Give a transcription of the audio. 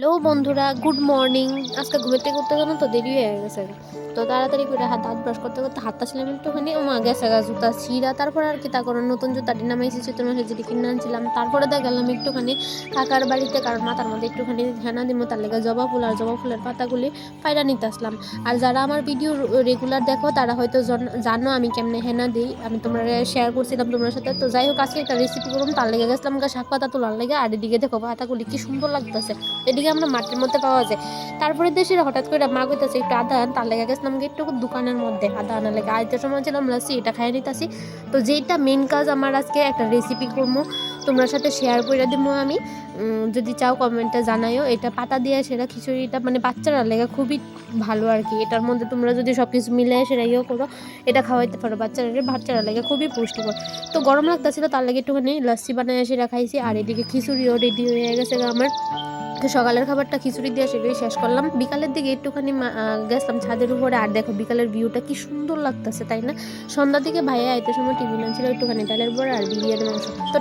Hello বন্ধুরা, good morning. আজকে ঘুমের থেকে উঠতে জানো তো দেরি হয়ে গেছে। তো তাড়াতাড়ি করে দাঁত ব্রাশ করতে করতে হাতটা ছিলাম একটুখানি, গেছে জুতা ছিঁড়া। তারপর আর কি তা করার, নতুন জুতাটি নামাইছি চৈত্র মাসে যেটি কিনে আনছিলাম। তারপরে গেলাম একটুখানি কাকার বাড়িতে, কারণ মাথার মধ্যে একটুখানি হেনা দিব, তার লেগে জবা ফুল আর জবা ফুলের পাতাগুলি পায়রা নিতে আসলাম। আর যারা আমার ভিডিও রেগুলার দেখো তারা হয়তো জানো আমি কেমনে হেনা দিই, আমি তোমরা শেয়ার করছিলাম তোমার সাথে। তো যাই হোক, আজকে একটা রেসিপি করুন, তার লেগে গেছিলাম শাক পাতা তোলার লেগে। আর এদিকে দেখো পাতাগুলি কি সুন্দর লাগতেছে, এদিকে আমরা মাটির মধ্যে পাওয়া যায়। তারপরে দেশের হঠাৎ করে মা কইতাছে একটু আদা আন, তার লেগে গেছিলাম একটু দোকানের মধ্যে আদা আনার লেগে। আইতে সময় ছিলাম লাসি, এটা খাই নিতেছি। তো যেটা মেন কাজ আমার, আজকে একটা রেসিপি করবো, তোমার সাথে শেয়ার করে দিব আমি। যদি চাও কমেন্টে জানাইও। এটা পাতা দিয়ে সেরা খিচুড়িটা মানে বাচ্চারা লেগে খুবই ভালো আর কি। এটার মধ্যে তোমরা যদি সব কিছু মিলে সেরা ইয়েও করো, এটা খাওয়াইতে পারো বাচ্চারা লেগে খুবই পুষ্টিকর। তো গরম লাগতেছিল, তার লাগে একটুখানি লাসি বানায় সেরা খাইছি। আর এদিকে খিচুড়িও রেডি হয়ে গেছে আমার। তো সকালের খাবারটা খিচুড়ি দিয়ে সেটাই শেষ করলাম। বিকালের দিকে একটুখানি গেছিলাম ছাদের উপরে। আর দেখো বিকালের ভিউটা কি সুন্দর লাগতেছে, তাই না? সন্ধ্যার দিকে ভাইয়া আইতে সময় টিফিন আনছিল একটুখানি ডালের বড়া আর বিরিয়ানি মাংস। তো